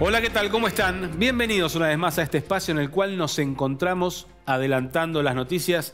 Hola, ¿qué tal? ¿Cómo están? Bienvenidos una vez más a este espacio en el cual nos encontramos adelantando las noticias.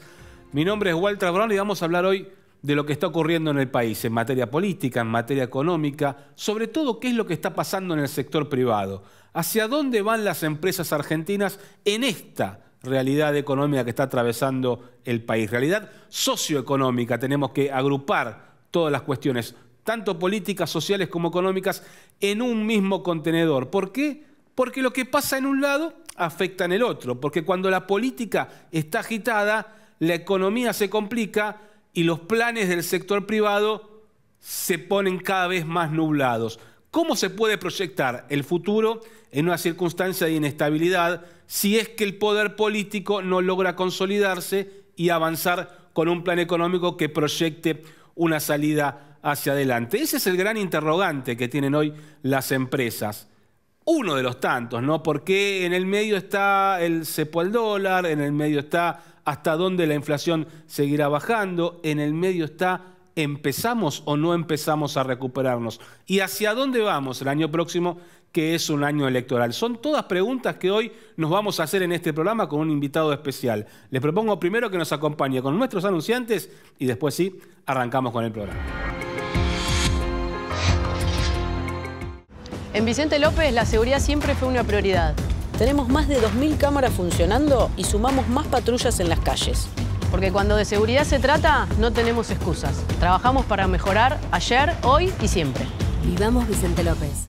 Mi nombre es Walter Brown y vamos a hablar hoy de lo que está ocurriendo en el país, en materia política, en materia económica, sobre todo qué es lo que está pasando en el sector privado, hacia dónde van las empresas argentinas en esta realidad económica que está atravesando el país, realidad socioeconómica. Tenemos que agrupar todas las cuestiones, tanto políticas, sociales como económicas, en un mismo contenedor. ¿Por qué? Porque lo que pasa en un lado afecta en el otro, porque cuando la política está agitada, la economía se complica y los planes del sector privado se ponen cada vez más nublados. ¿Cómo se puede proyectar el futuro en una circunstancia de inestabilidad si es que el poder político no logra consolidarse y avanzar con un plan económico que proyecte una salida hacia adelante? Ese es el gran interrogante que tienen hoy las empresas. Uno de los tantos, ¿no? Porque en el medio está el cepo al dólar, en el medio está hasta dónde la inflación seguirá bajando, en el medio está ¿empezamos o no empezamos a recuperarnos? ¿Y hacia dónde vamos el año próximo, que es un año electoral? Son todas preguntas que hoy nos vamos a hacer en este programa con un invitado especial. Les propongo primero que nos acompañe con nuestros anunciantes y después sí, arrancamos con el programa. En Vicente López la seguridad siempre fue una prioridad. Tenemos más de 2000 cámaras funcionando y sumamos más patrullas en las calles. Porque cuando de seguridad se trata, no tenemos excusas. Trabajamos para mejorar ayer, hoy y siempre. Vivamos Vicente López.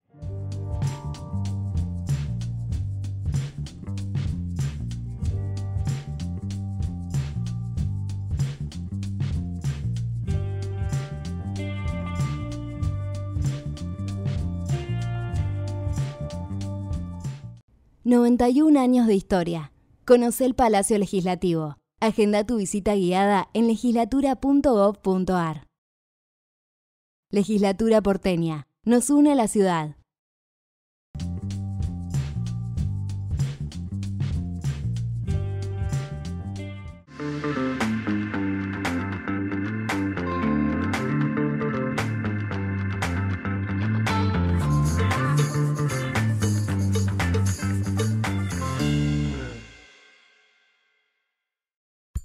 ...91 años de historia. Conoce el Palacio Legislativo. Agenda tu visita guiada en legislatura.gov.ar. Legislatura porteña. Nos une a la ciudad.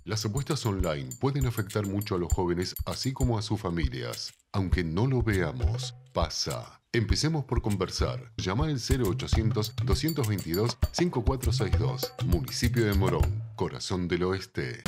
Las apuestas online pueden afectar mucho a los jóvenes, así como a sus familias. Aunque no lo veamos, pasa. Empecemos por conversar. Llama al 0800-222-5462. Municipio de Morón, Corazón del Oeste.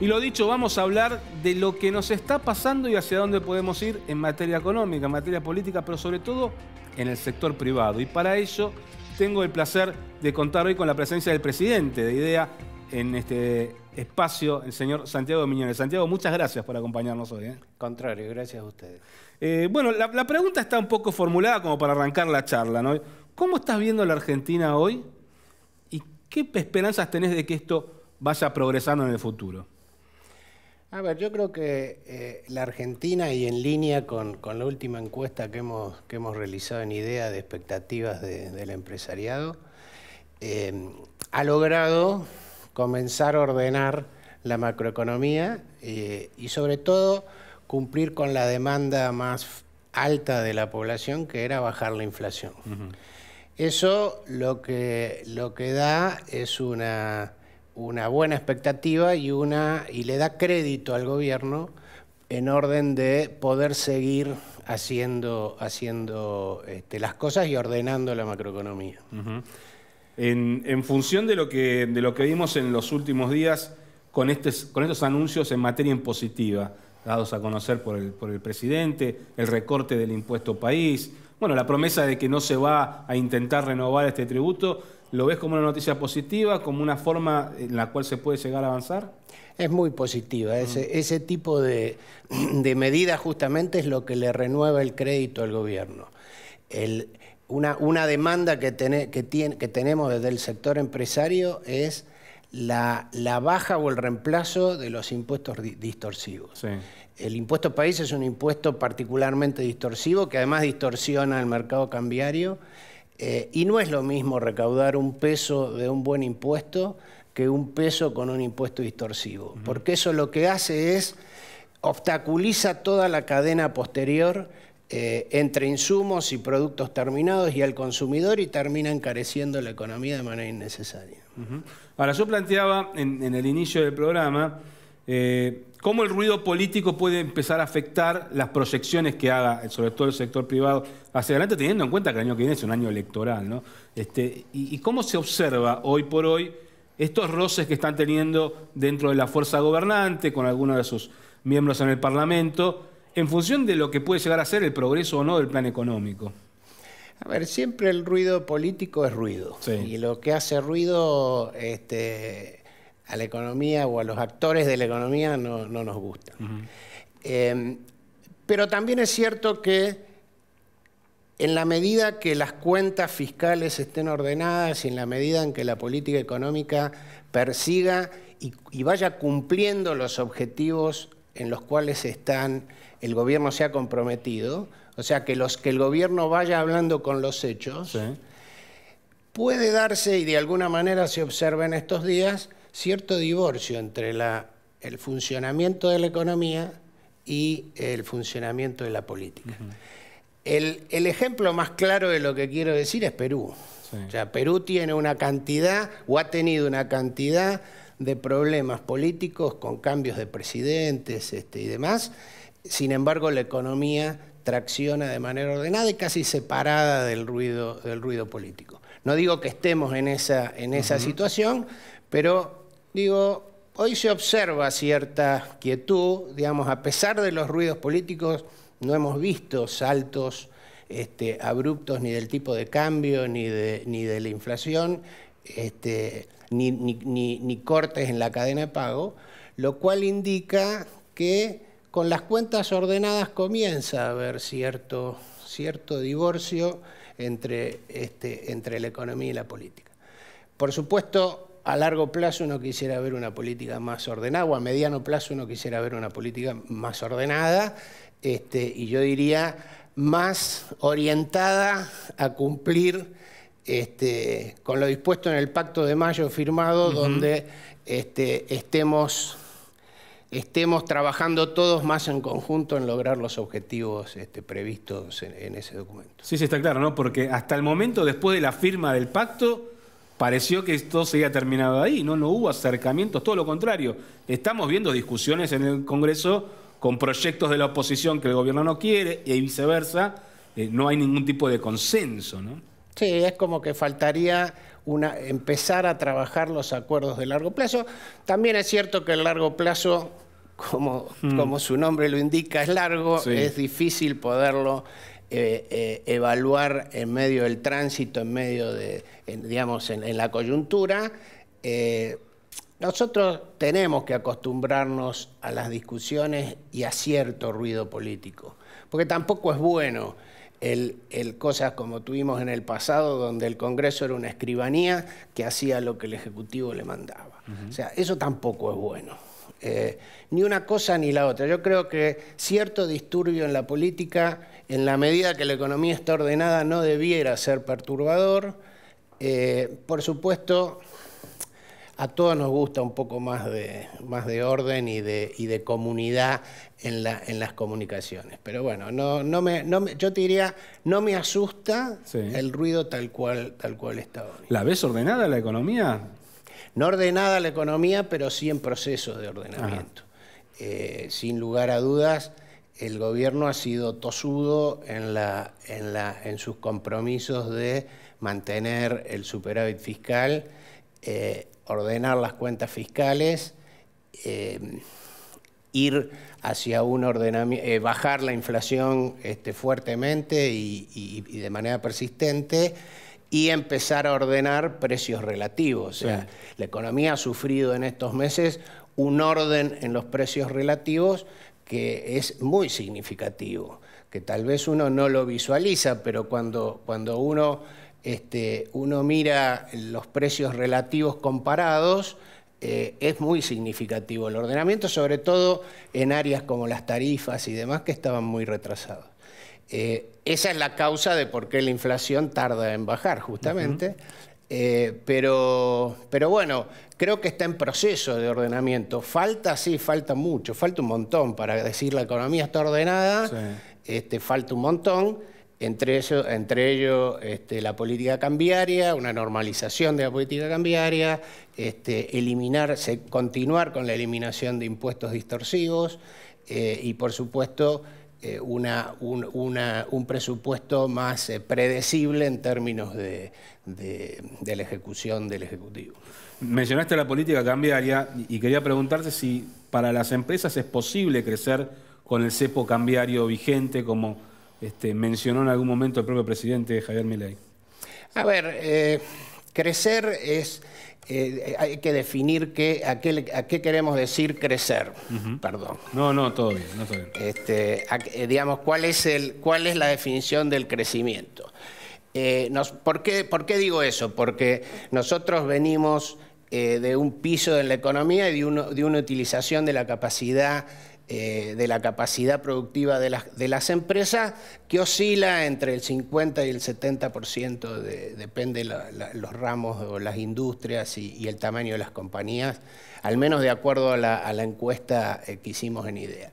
Y lo dicho, vamos a hablar de lo que nos está pasando y hacia dónde podemos ir en materia económica, en materia política, pero sobre todo en el sector privado. Y para ello tengo el placer de contar hoy con la presencia del presidente de IDEA en este espacio, el señor Santiago Miñones. Santiago, muchas gracias por acompañarnos hoy. Contrario, gracias a ustedes. Bueno, la pregunta está un poco formulada como para arrancar la charla, ¿no? ¿Cómo estás viendo la Argentina hoy y qué esperanzas tenés de que esto vaya progresando en el futuro? A ver, yo creo que la Argentina, y en línea con la última encuesta que hemos realizado en IDEA de expectativas del empresariado, ha logrado comenzar a ordenar la macroeconomía y sobre todo cumplir con la demanda más alta de la población, que era bajar la inflación. Eso lo que da es una buena expectativa y le da crédito al gobierno en orden de poder seguir haciendo las cosas y ordenando la macroeconomía. En función de lo que vimos en los últimos días con estos anuncios en materia impositiva, dados a conocer por el presidente, el recorte del impuesto país, bueno, la promesa de que no se va a intentar renovar este tributo, ¿lo ves como una noticia positiva, como una forma en la cual se puede llegar a avanzar? Es muy positiva. Ese tipo de medidas justamente es lo que le renueva el crédito al gobierno. Una demanda que tenemos desde el sector empresario es la baja o el reemplazo de los impuestos distorsivos. Sí. El impuesto país es un impuesto particularmente distorsivo que además distorsiona el mercado cambiario y no es lo mismo recaudar un peso de un buen impuesto que un peso con un impuesto distorsivo, porque eso lo que hace es obstaculiza toda la cadena posterior entre insumos y productos terminados y al consumidor y termina encareciendo la economía de manera innecesaria. Ahora, yo planteaba en el inicio del programa cómo el ruido político puede empezar a afectar las proyecciones que haga, sobre todo el sector privado, hacia adelante, teniendo en cuenta que el año que viene es un año electoral, ¿no? Y cómo se observa hoy por hoy estos roces que están teniendo dentro de la fuerza gobernante, con algunos de sus miembros en el Parlamento, en función de lo que puede llegar a ser el progreso o no del plan económico. A ver, siempre el ruido político es ruido. Sí. Y lo que hace ruido a la economía o a los actores de la economía no nos gusta. Pero también es cierto que en la medida que las cuentas fiscales estén ordenadas y en la medida en que la política económica persiga y vaya cumpliendo los objetivos en los cuales el gobierno se ha comprometido, o sea, que el gobierno vaya hablando con los hechos, sí, puede darse, y de alguna manera se observa en estos días, cierto divorcio entre el funcionamiento de la economía y el funcionamiento de la política. El ejemplo más claro de lo que quiero decir es Perú. Sí. O sea, Perú tiene una cantidad, o ha tenido una cantidad de problemas políticos con cambios de presidentes y demás. Sin embargo, la economía tracciona de manera ordenada y casi separada del ruido político. No digo que estemos en esa situación, pero digo, hoy se observa cierta quietud, digamos, a pesar de los ruidos políticos. No hemos visto saltos abruptos ni del tipo de cambio, ni de la inflación, ni cortes en la cadena de pago, lo cual indica que con las cuentas ordenadas comienza a haber cierto divorcio entre la economía y la política. Por supuesto, a largo plazo uno quisiera ver una política más ordenada, o a mediano plazo uno quisiera ver una política más ordenada, y yo diría más orientada a cumplir con lo dispuesto en el Pacto de Mayo firmado, donde estemos trabajando todos más en conjunto en lograr los objetivos previstos en ese documento. Sí, está claro, ¿no? Porque hasta el momento, después de la firma del pacto, pareció que todo se había terminado ahí, ¿no? No hubo acercamientos, todo lo contrario. Estamos viendo discusiones en el Congreso con proyectos de la oposición que el gobierno no quiere y viceversa. No hay ningún tipo de consenso, ¿no? Sí, es como que faltaría empezar a trabajar los acuerdos de largo plazo. También es cierto que el largo plazo, como su nombre lo indica, es largo, sí, es difícil poderlo evaluar en medio del tránsito, en medio en la coyuntura. Nosotros tenemos que acostumbrarnos a las discusiones y a cierto ruido político, porque tampoco es bueno cosas como tuvimos en el pasado, donde el Congreso era una escribanía que hacía lo que el Ejecutivo le mandaba. O sea, eso tampoco es bueno. Ni una cosa ni la otra. Yo creo que cierto disturbio en la política, en la medida que la economía está ordenada, no debiera ser perturbador. Por supuesto, a todos nos gusta un poco más de orden y de comunidad en las comunicaciones. Pero bueno, yo te diría, no me asusta, sí, el ruido tal cual está hoy. ¿La ves ordenada la economía? No ordenada la economía, pero sí en proceso de ordenamiento. Sin lugar a dudas, el gobierno ha sido tosudo en sus compromisos de mantener el superávit fiscal, ordenar las cuentas fiscales, ir hacia un ordenamiento, bajar la inflación fuertemente y de manera persistente, y empezar a ordenar precios relativos. O sea, sí, la economía ha sufrido en estos meses un orden en los precios relativos que es muy significativo, que tal vez uno no lo visualiza, pero cuando uno mira los precios relativos comparados, es muy significativo el ordenamiento, sobre todo en áreas como las tarifas y demás que estaban muy retrasados. Esa es la causa de por qué la inflación tarda en bajar, justamente. Pero bueno, creo que está en proceso de ordenamiento. Falta, sí, falta mucho, falta un montón. Para decir la economía está ordenada, sí. Falta un montón. Entre ello la política cambiaria, una normalización de la política cambiaria, continuar con la eliminación de impuestos distorsivos y, por supuesto, un presupuesto más predecible en términos de la ejecución del Ejecutivo. Mencionaste la política cambiaria y quería preguntarte si para las empresas es posible crecer con el cepo cambiario vigente, como mencionó en algún momento el propio presidente Javier Milei. A ver, crecer es... hay que definir a qué queremos decir crecer. Perdón. No, todo bien. No, todo bien. Digamos, ¿cuál es la definición del crecimiento? ¿Por qué digo eso? Porque nosotros venimos de un piso en la economía y de una utilización de la capacidad productiva de las empresas que oscila entre el 50 y el 70%, depende los ramos o las industrias y el tamaño de las compañías, al menos de acuerdo a la encuesta que hicimos en IDEA.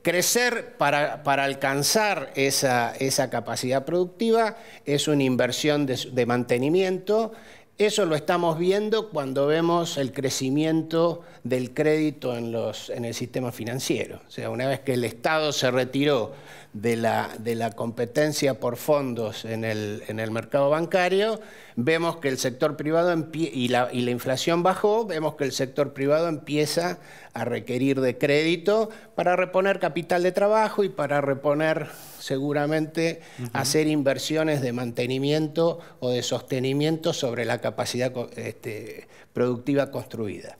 Crecer para alcanzar esa capacidad productiva es una inversión de mantenimiento. Eso lo estamos viendo cuando vemos el crecimiento del crédito en el sistema financiero. O sea, una vez que el Estado se retiró de la competencia por fondos en el mercado bancario, vemos que el sector privado y la inflación bajó, vemos que el sector privado empieza a requerir de crédito para reponer capital de trabajo y para reponer seguramente hacer inversiones de mantenimiento o de sostenimiento sobre la capacidad productiva construida.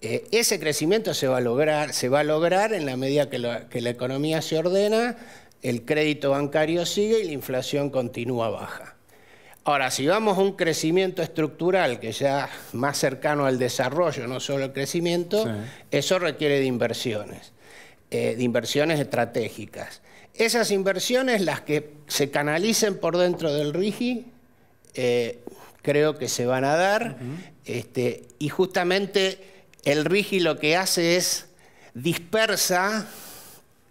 Ese crecimiento se va a lograr en la medida que la economía se ordena, el crédito bancario sigue y la inflación continúa baja. Ahora, si vamos a un crecimiento estructural que ya más cercano al desarrollo, no solo el crecimiento, sí. Eso requiere de inversiones estratégicas. Esas inversiones, las que se canalicen por dentro del RIGI, creo que se van a dar, y justamente el RIGI lo que hace es dispersa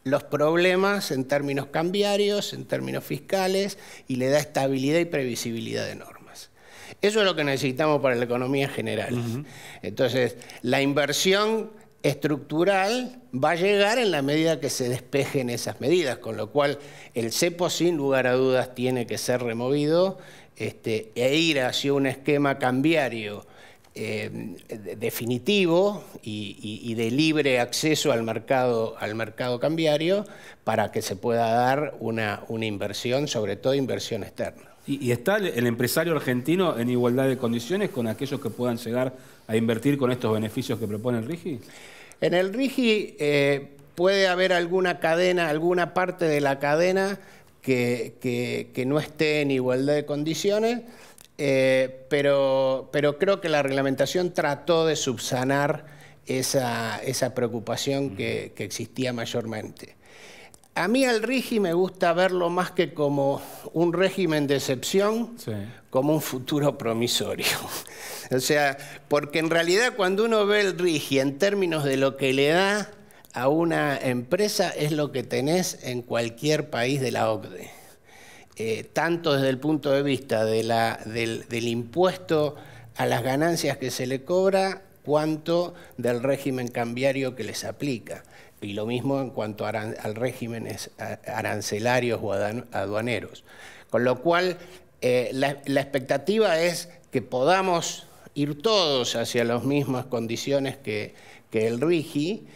los problemas en términos cambiarios, en términos fiscales, y le da estabilidad y previsibilidad de normas. Eso es lo que necesitamos para la economía general. Entonces, la inversión estructural va a llegar en la medida que se despejen esas medidas, con lo cual el cepo, sin lugar a dudas, tiene que ser removido e ir hacia un esquema cambiario definitivo y de libre acceso al mercado cambiario para que se pueda dar una inversión, sobre todo inversión externa. ¿Y está el empresario argentino en igualdad de condiciones con aquellos que puedan llegar a invertir con estos beneficios que propone el RIGI? En el RIGI puede haber alguna parte de la cadena que no esté en igualdad de condiciones, pero creo que la reglamentación trató de subsanar esa preocupación que existía mayormente. A mí al RIGI me gusta verlo más que como un régimen de excepción, sí, como un futuro promisorio. O sea, porque en realidad cuando uno ve el RIGI en términos de lo que le da a una empresa, es lo que tenés en cualquier país de la OCDE. Tanto desde el punto de vista del impuesto a las ganancias que se le cobra, cuanto del régimen cambiario que les aplica. Y lo mismo en cuanto al régimen arancelarios o aduaneros. Con lo cual, la expectativa es que podamos ir todos hacia las mismas condiciones que el RIGI.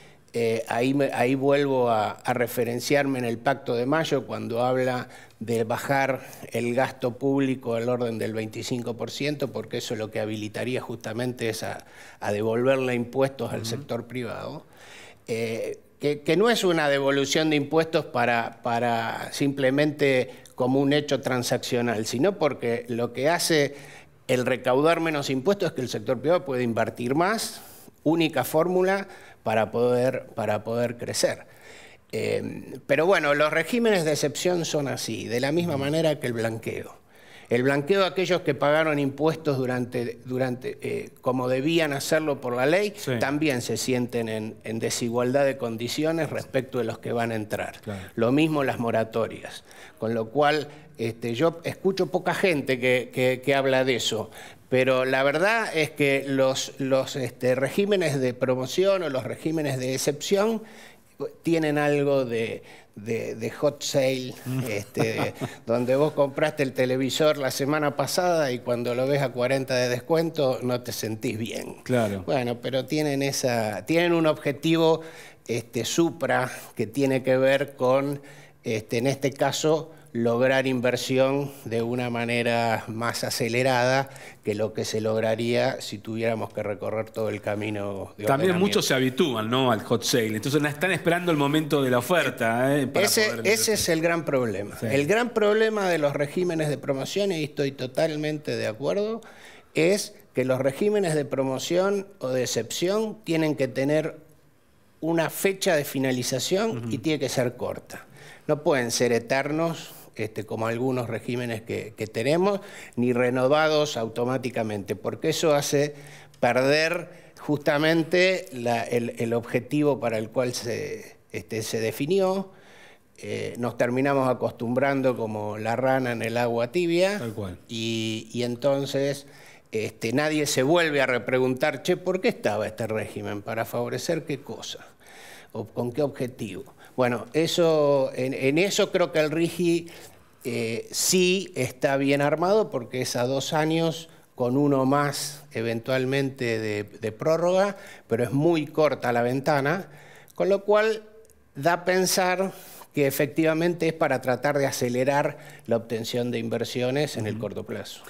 Ahí vuelvo a referenciarme en el Pacto de Mayo cuando habla de bajar el gasto público al orden del 25%, porque eso lo que habilitaría justamente es a devolverle impuestos al sector privado. Que no es una devolución de impuestos para simplemente como un hecho transaccional, sino porque lo que hace el recaudar menos impuestos es que el sector privado puede invertir más, única fórmula para poder crecer. Pero bueno, los regímenes de excepción son así, de la misma manera que el blanqueo. El blanqueo de aquellos que pagaron impuestos como debían hacerlo por la ley, sí, también se sienten en desigualdad de condiciones respecto de los que van a entrar. Claro. Lo mismo las moratorias. Con lo cual, yo escucho poca gente que habla de eso. Pero la verdad es que los regímenes de promoción o los regímenes de excepción tienen algo de hot sale, donde vos compraste el televisor la semana pasada y cuando lo ves a 40 de descuento no te sentís bien. Claro. Bueno, pero tienen un objetivo supra que tiene que ver con, en este caso, lograr inversión de una manera más acelerada que lo que se lograría si tuviéramos que recorrer todo el camino de También muchos se habitúan, ¿no?, al hot sale. Entonces están esperando el momento de la oferta. Ese es el gran problema. Sí. El gran problema de los regímenes de promoción, y estoy totalmente de acuerdo, es que los regímenes de promoción o de excepción tienen que tener una fecha de finalización y tiene que ser corta. No pueden ser eternos, como algunos regímenes que tenemos, ni renovados automáticamente, porque eso hace perder justamente el objetivo para el cual se definió. Nos terminamos acostumbrando como la rana en el agua tibia. Tal cual. Y entonces nadie se vuelve a repreguntar, che, ¿por qué estaba este régimen? ¿Para favorecer qué cosa? ¿O con qué objetivo? Bueno, en eso creo que el RIGI sí está bien armado, porque es a 2 años con uno más eventualmente de prórroga, pero es muy corta la ventana, con lo cual da a pensar que efectivamente es para tratar de acelerar la obtención de inversiones en el corto plazo.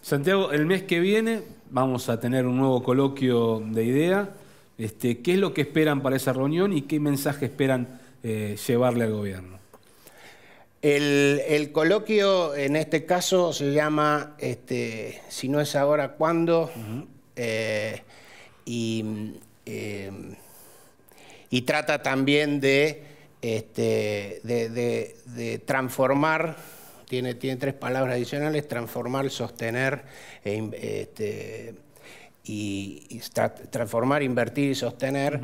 Santiago, el mes que viene vamos a tener un nuevo coloquio de IDEA. ¿Qué es lo que esperan para esa reunión y qué mensaje esperan llevarle al gobierno? El coloquio en este caso se llama Si no es ahora, ¿cuándo? Y trata también de transformar, tiene 3 palabras adicionales: transformar, sostener transformar, invertir y sostener.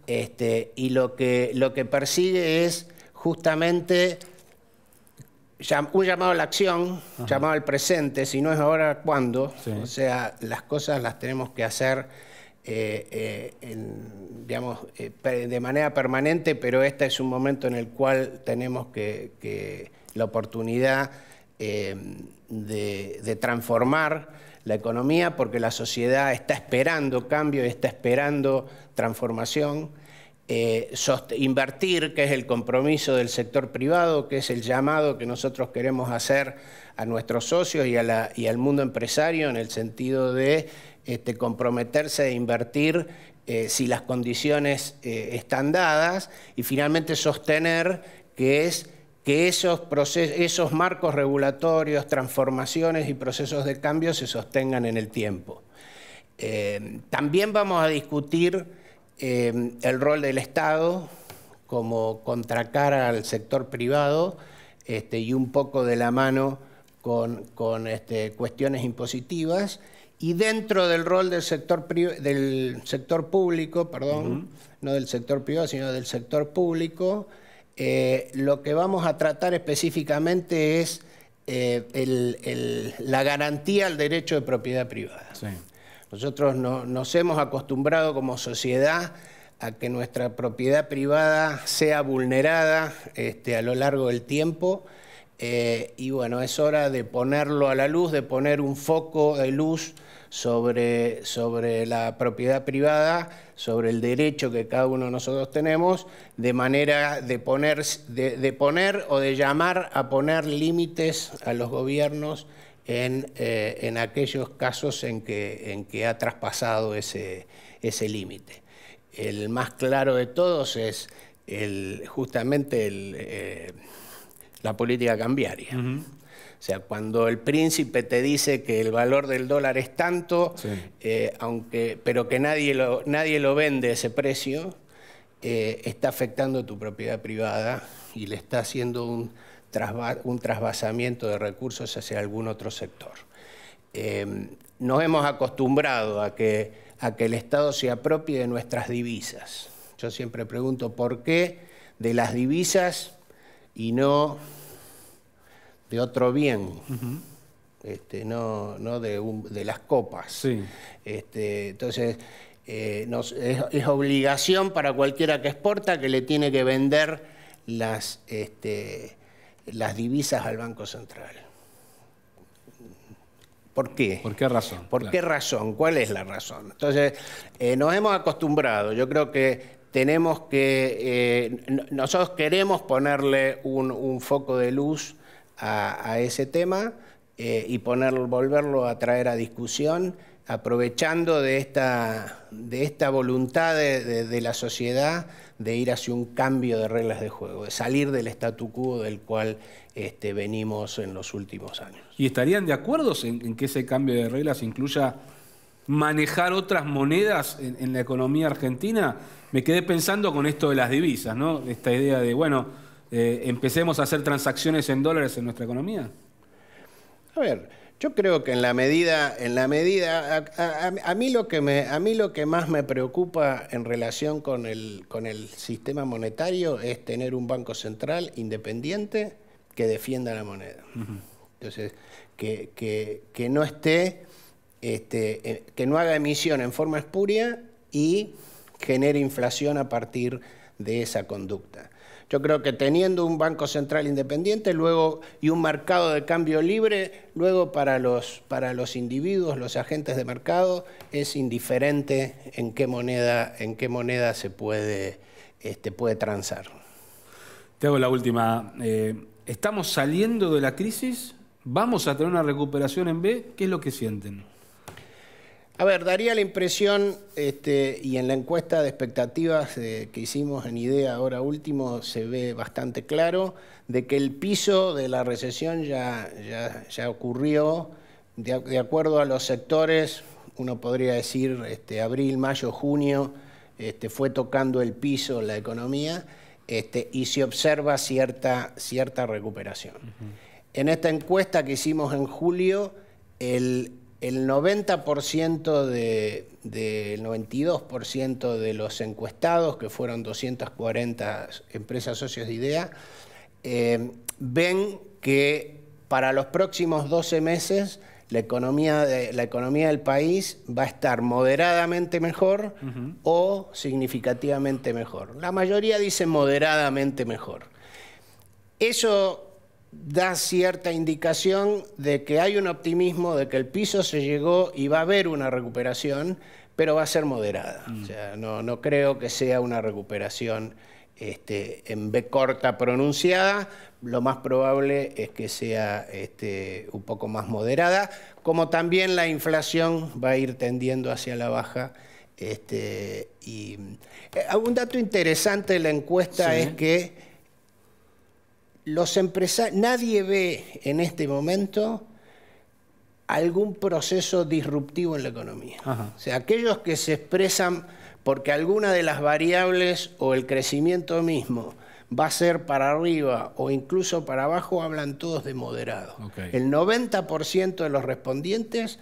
Y lo que persigue es justamente un llamado a la acción, llamado al presente. Si no es ahora, ¿cuándo? Sí. O sea, las cosas las tenemos que hacer de manera permanente, pero este es un momento en el cual tenemos la oportunidad de transformar la economía, porque la sociedad está esperando cambio, está esperando transformación. Invertir, que es el compromiso del sector privado, que es el llamado que nosotros queremos hacer a nuestros socios y al mundo empresario, en el sentido de comprometerse a invertir si las condiciones están dadas, y finalmente sostener que esos marcos regulatorios, transformaciones y procesos de cambio se sostengan en el tiempo. También vamos a discutir el rol del Estado como contracara al sector privado, y un poco de la mano con cuestiones impositivas, y dentro del rol del sector público, perdón, no del sector privado, sino del sector público, lo que vamos a tratar específicamente es la garantía al derecho de propiedad privada. Sí. Nosotros nos hemos acostumbrado como sociedad a que nuestra propiedad privada sea vulnerada a lo largo del tiempo, y bueno, es hora de ponerlo a la luz, de poner un foco de luz sobre la propiedad privada, sobre el derecho que cada uno de nosotros tenemos, de manera de poner o de llamar a poner límites a los gobiernos en aquellos casos en que ha traspasado ese límite. El más claro de todos es justamente la política cambiaria. O sea, cuando el príncipe te dice que el valor del dólar es tanto, Sí. pero que nadie lo vende a ese precio, está afectando tu propiedad privada y le está haciendo un trasvasamiento de recursos hacia algún otro sector. Nos hemos acostumbrado a que el Estado se apropie de nuestras divisas. Yo siempre pregunto por qué de las divisas y no de otro bien, no de las copas. Sí. Entonces, es obligación para cualquiera que exporta que le tiene que vender las divisas al Banco Central. ¿Por qué? ¿Por qué razón? ¿Por qué razón? ¿Cuál es la razón? Entonces, nos hemos acostumbrado. Yo creo que tenemos que... nosotros queremos ponerle un foco de luz a ese tema y volverlo a traer a discusión, aprovechando de esta voluntad de la sociedad de ir hacia un cambio de reglas de juego, de salir del statu quo del cual venimos en los últimos años. ¿Y estarían de acuerdo en que ese cambio de reglas incluya manejar otras monedas en la economía argentina? Me quedé pensando con esto de las divisas, ¿no? Esta idea de, bueno, empecemos a hacer transacciones en dólares en nuestra economía. A ver, yo creo que en la medida, a mí lo que más me preocupa en relación con el sistema monetario es tener un banco central independiente que defienda la moneda. Entonces, que no esté, que no haga emisión en forma espuria y genere inflación a partir de esa conducta. Yo creo que teniendo un Banco Central independiente y un mercado de cambio libre, luego para los individuos, los agentes de mercado, es indiferente en qué moneda se puede transar. Te hago la última. ¿Estamos saliendo de la crisis? ¿Vamos a tener una recuperación en B? ¿Qué es lo que sienten? A ver, daría la impresión, y en la encuesta de expectativas que hicimos en IDEA ahora último, se ve bastante claro, de que el piso de la recesión ya ocurrió. De acuerdo a los sectores, uno podría decir abril, mayo, junio, fue tocando el piso la economía, y se observa cierta recuperación. En esta encuesta que hicimos en julio, el 90% del 92% de los encuestados, que fueron 240 empresas socios de IDEA, ven que para los próximos 12 meses la economía del país va a estar moderadamente mejor o significativamente mejor. La mayoría dice moderadamente mejor. Eso da cierta indicación de que hay un optimismo, de que el piso se llegó y va a haber una recuperación, pero va a ser moderada. O sea, no creo que sea una recuperación en B corta pronunciada. Lo más probable es que sea un poco más moderada, como también la inflación va a ir tendiendo hacia la baja. Un dato interesante de la encuesta es que nadie ve en este momento algún proceso disruptivo en la economía. Ajá. O sea, aquellos que se expresan porque alguna de las variables o el crecimiento mismo va a ser para arriba o incluso para abajo, hablan todos de moderado. Okay. El 90% de los respondientes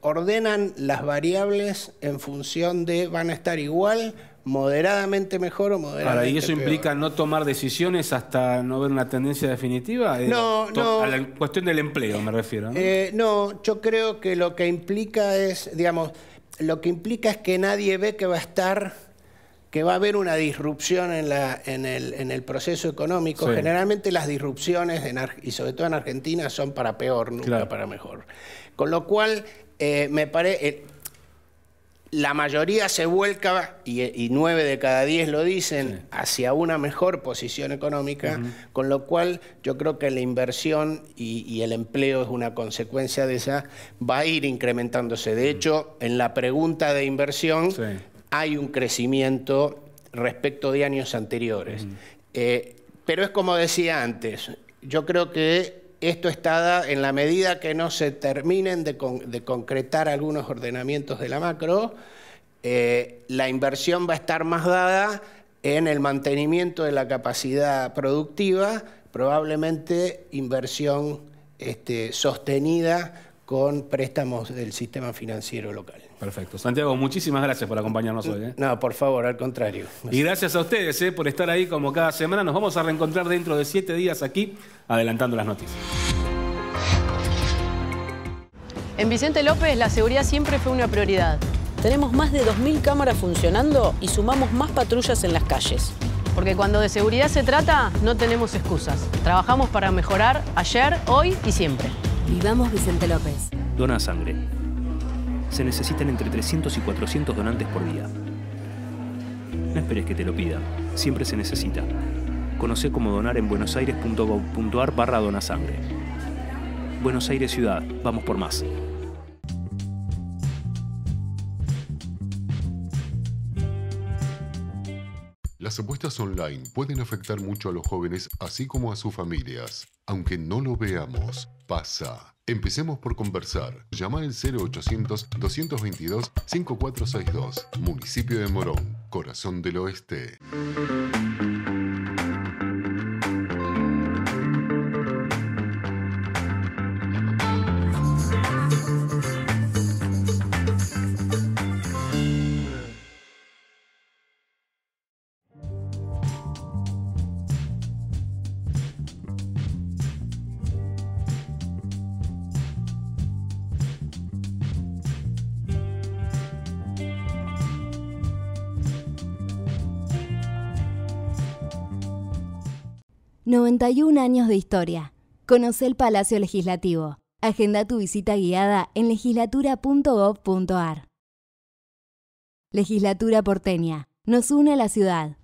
ordenan las variables en función de van a estar igual, moderadamente mejor o moderadamente peor. ¿Y eso implica no tomar decisiones hasta no ver una tendencia definitiva? No. A la cuestión del empleo me refiero, ¿no? No, yo creo que lo que implica es, es que nadie ve que va a haber una disrupción en el proceso económico. Sí. Generalmente las disrupciones, y sobre todo en Argentina, son para peor, nunca para mejor. Con lo cual, me parece... la mayoría se vuelca, y 9 de cada 10 lo dicen, hacia una mejor posición económica, con lo cual yo creo que la inversión y el empleo es una consecuencia de esa, va a ir incrementándose. De hecho, en la pregunta de inversión hay un crecimiento respecto de años anteriores. Pero es como decía antes, yo creo que esto está en la medida que no se terminen de concretar algunos ordenamientos de la macro, la inversión va a estar más dada en el mantenimiento de la capacidad productiva, probablemente inversión sostenida con préstamos del sistema financiero local. Perfecto. Santiago, muchísimas gracias por acompañarnos hoy. No, por favor, al contrario. Y gracias a ustedes por estar ahí como cada semana. Nos vamos a reencontrar dentro de 7 días aquí, adelantando las noticias. En Vicente López la seguridad siempre fue una prioridad. Tenemos más de 2.000 cámaras funcionando y sumamos más patrullas en las calles. Porque cuando de seguridad se trata, no tenemos excusas. Trabajamos para mejorar ayer, hoy y siempre. Vivamos Vicente López. Dona sangre. Se necesitan entre 300 y 400 donantes por día. No esperes que te lo pidan. Siempre se necesita. Conocé cómo donar en buenosaires.gov.ar/donasangre. Buenos Aires Ciudad. Vamos por más. Las apuestas online pueden afectar mucho a los jóvenes así como a sus familias. Aunque no lo veamos, pasa. Empecemos por conversar. Llama al 0800-222-5462. Municipio de Morón, Corazón del Oeste. ...91 años de historia. Conoce el Palacio Legislativo. Agenda tu visita guiada en legislatura.gov.ar. Legislatura porteña. Nos une a la ciudad.